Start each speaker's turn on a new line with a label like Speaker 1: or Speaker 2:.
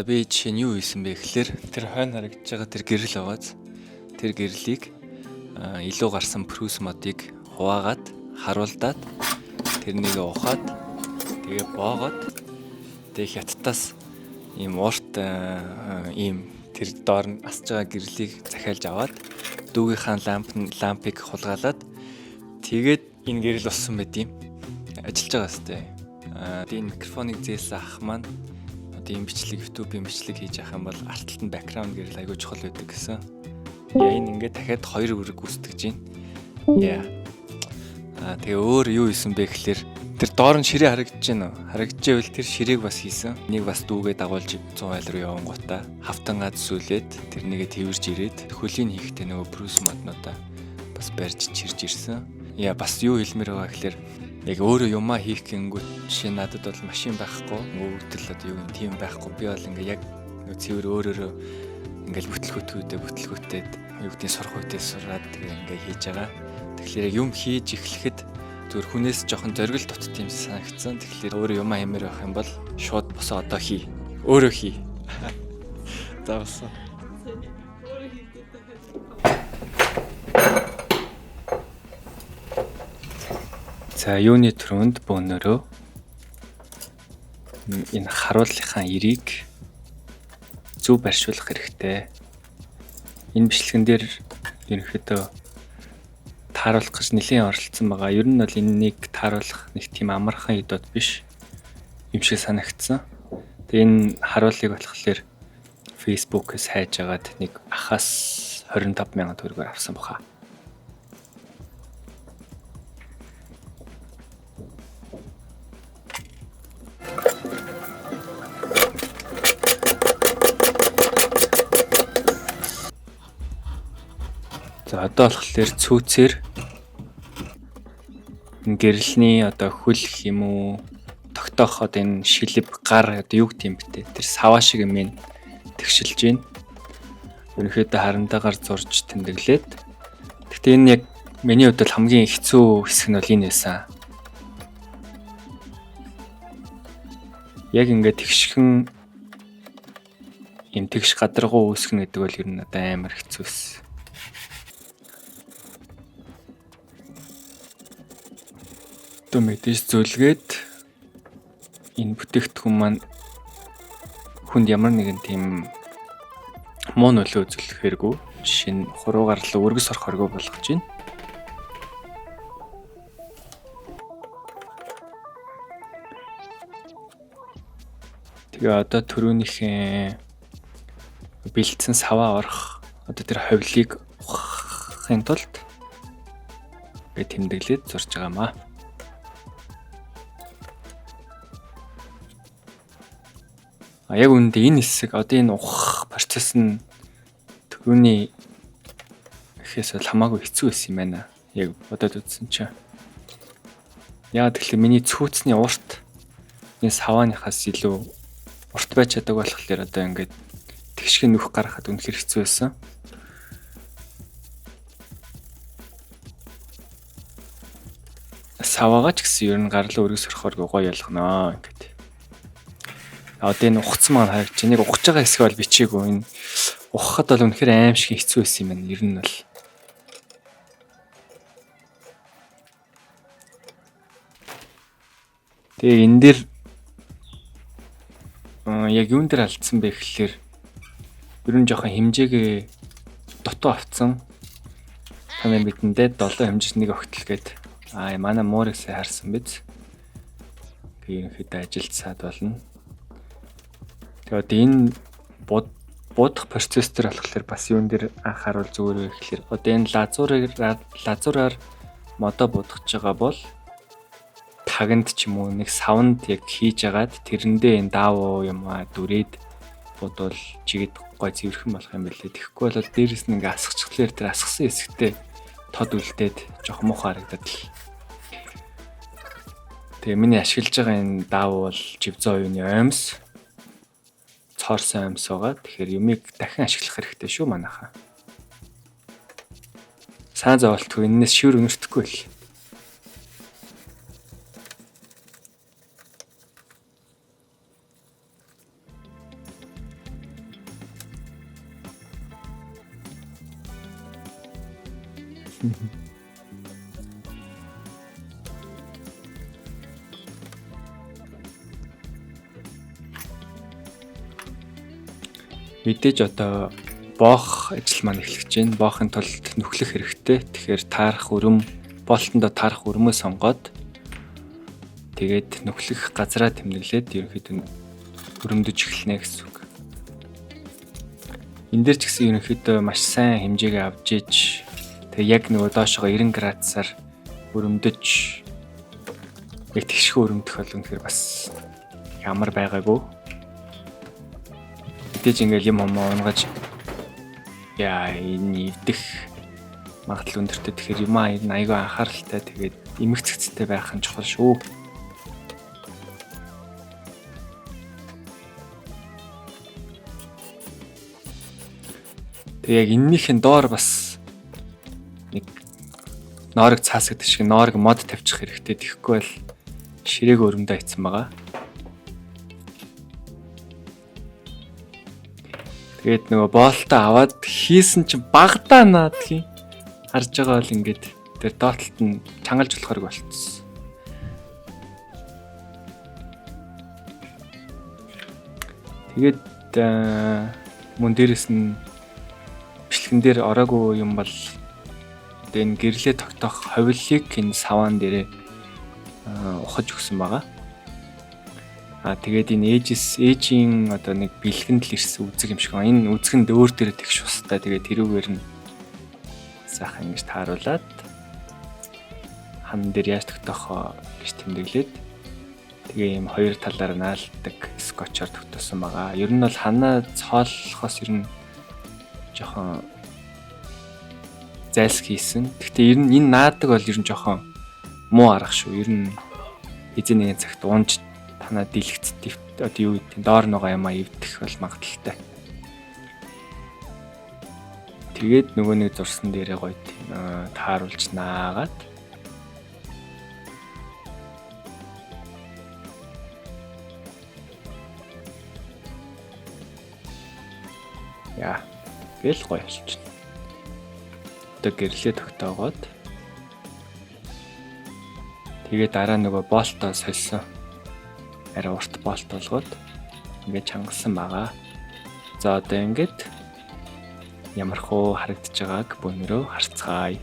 Speaker 1: За би жишээ нь юу хийсэн бэ гэхээр тэр хойно харагдаж байгаа тэр гэрэл байгааз тэр гэрлийг илүү гарсан Prus модыг хуваагаад харуулдаад тэрнийг ухаад тэгээ боогоод тэгээ хятадаас ийм уурт ийм тэр доор нь асж байгаа гэрлийг захиалж аваад дүүгийнхаа лампыг хулгайлаад тэгээд энэ гэрэл болсон байт юм ажиллаж байгаа хэвээр. Тэгээ микрофоныг зээлсэн ах маань ийм бичлэг YouTube-ийн бичлэг хийж явах юм бол алталт нь background гэрэл айгүй чухал байдаг гэсэн. Яа энэ ингээд дахиад хоёр үрэг гүйцэтгэж байна. Яа. Тэгээ өөр юу хийсэн бэ гэхээр тэр доор нь ширээ харагдаж байна уу? Харагдаж байвал тэр ширээг бас хийсэн. Энийг бас дүүгээ дагуулж 100 айл руу явангуудаа хавтан гад сүлээд тэрнийгээ тэрж ирээд хөлийн хийхдээ нөгөө Prus моднуудаа бас барьж чирж ирсэн. Яа бас юу хэлмээр байгаа гэхээр яг өөрөө юмаа хийх гингүүт жишээ надад бол машин байхгүй, өвдөл одоо юу юм тийм байхгүй. Би бол ингээ яг цэвэр өөрөөрөө ингээл бүтлгүүтээд юу гэдгийг сурах үедээ сураад тэгээ ингээ хийж байгаа. Тэгэхээр юм хийж эхлэхэд зөвхөн хүнээс жоохон зоригл дутт юм санагдсан. Тэгэхээр өөрөө юмаа хэмээр байх юм бол шууд босоо одоо хий. Өөрөө хий. За босоо. За юуны түрүүнд бөөнөрөө энэ харууллынхаа эрийг зөв барьшуулах хэрэгтэй. Энэ бичлэгэн дээр ерөнхийдөө тааруулах гэж нэлийн оролцсон байгаа. Ер нь бол энэнийг тааруулах нэг тийм амархан идод биш юм шиг санагдсан. Тэгээ энэ харууллыг болохоор Facebook-ээс хайж агаад нэг ахаас 25,000 төгрөгөөр авсан баха. За одоо болохоор цүүцээр гэрэлний одоо хөл юм уу тогтоох одоо энэ шилб гар одоо юу гэм бэ тэр саваа шиг юм тэгшилж байна. Ерөнхийдөө харандаагаар зурж тэмдэглээд. Гэхдээ энэ яг миний хувьд хамгийн хэцүү хэсэг нь бол энэ байсан. Яг ингээд тэгшхэн юм тэгш гадаргуу үүсгэнэ гэдэг бол ер нь одоо амар хэцүү байсан. Одоо мэдээж зөвлгээд энэ бүтээгдэхүүн маань хүнд ямар нэгэн тийм муу нөлөө үзүүлэхээргүй жишээ нь хуруугаар л өргөс орох хоргоо болгож байна. Тэгээ одоо түрүүнийхээ бэлдсэн саваа орох одоо тэр ховлыг ухахын тулд гэ тэмдэглээд зурж байгаамаа. Яг үүнд энэ хэсэг одоо энэ ухах процесс нь түрүүний ихээс бол хамаагүй хэцүү байсан юм байна. Яг бодоод үзсэн чинь. Яагаад гэвэл миний цүүцний урт энэ савааныхаас илүү урт байж чаддаг болохоор одоо ингээд тэгшхэн нүх гаргахад үнэхэр хэцүү байсан. Саваагаа ч гэсэн ер нь гарлаа өргөс орохоор гоё ялгнаа ингээд. Одоо энэ ухцсан маань харагч энийг ухаж байгаа хэсэг бол бичээгүй. Энэ ухахад бол үнэхээр аим шиг хэцүү байсан юм байна. Ер нь бол. Тэгээ энэ дээр яг юун дээр алдсан бэ гэхэлэр ер нь жоохон хэмжээгээ дутуу авцсан. Тамийн бидэндээ 7 хэмжээс нэг огтл гээд манай муурыг сайн харсан биз. Тэгээ ерөнхийдөө ажилд саад болно. Тэгээд энэ будах процесс төр болохоор бас юун дээр анхаарал зүгээр гэхэлэр одоо энэ лазураар модо будгаж байгаа бол таганд ч юм уу нэг савнд яг хийж агаад тэрэндээ энэ даав юм дүрээд бодвол чигэд гой цэвэрхэн болох юм билээ. Тэгэхгүй бол дээрэс нь ингээ асгачихлаар тэр асгасан хэсэгтээ тод үлдээд жоох муухай харагдаад л. Тэгээ миний ашиглаж байгаа энэ даав бол живзэн оюуны оймс. Цоорсон оймс байгаа. Тэгэхээр юмыг дахин ашиглах хэрэгтэй шүү манайхаа. Сайн зовлтгүй энэс шивэр өнөртөхгүй л. Мэдээж одоо боох ажил маань эхлэж байна. Боохын тулд нүхлэх хэрэгтэй. Тэгэхээр таарах өрөм, болтондоо таарах өрмөө сонгоод тэгээд нүхлэх газараа тэмдэглээд ерөнхийдөө өрөмдөж эхэлнэ гэсэн үг. Энд дээр ч гэсэн ерөнхийдөө маш сайн хэмжээгээ авч иж тэгээд яг нөгөө доошоо 90 градусаар өрөмдөж яг тэгшгүй өрөмдөх бол үнэхээр бас ямар байгаагүй. Мэдээж ингээл юм унгаж энэ ивдэх магадлал өндөртэй. Тэгэхээр юм энэ аягүй анхааралтай тэгээд эмх цэгцтэй байх нь чухал шүү. Тэг яг энэнийхэн доор бас нэг ноорог цаас гэдэг шиг ноорог мод тавьчих хэрэгтэй. Тэгэхгүй бол ширээг өрөмдөө ийцэн байгаа. Тэгээд нөгөө боолтоо аваад хийсэн чинь багадаа наадгийн харж байгаа бол ингээд тэр доотлолт нь чангалж болохоор болчихсон. Тэгээд мөн дээрэс нь бичлэгэн дээр ороогүй юм бол энэ гэрлээ тогтоох ховлыг энэ саваан дээрээ ухаж өгсөн байгаа. Тэгээд энэ ээжийн одоо нэг бэлгэнд л ирсэн үзэг юм шиг байна. Энэ үзэгэнд өөр дээрээ тэгш устай. Тэгээд тэрүүгээр нь сайхан ингэж тааруулаад хан дээр яаж тогтоохоо гэж тэмдэглээд тэгээ ийм хоёр талаар наалдаг скотчоор тогтоосон байгаа. Ер нь бол ханаа цоолохоос ер нь жоохон зайлс хийсэн. Гэхдээ ер нь энэ наадаг бол ер нь жоохон муу арга шүү. Ер нь эзэн нэгэн цагт унж танаа дэлгэцтэй одоо юу гэдэг доор нөгөө юмаа ивдэх бол магадaltaй. Тэгээд нөгөө нэг зурсан дээрээ гоё тааруулж наагаад гэл гоё болчихно. Одоо гэрлээ тогтоогоод тэгээд дараа нөгөө болтоо сольсон. Арай урт болт болгоод ингээд чангалсан байгаа. За одоо ингээд ямархуу харагдаж байгааг бөөнөрөө харцгаая.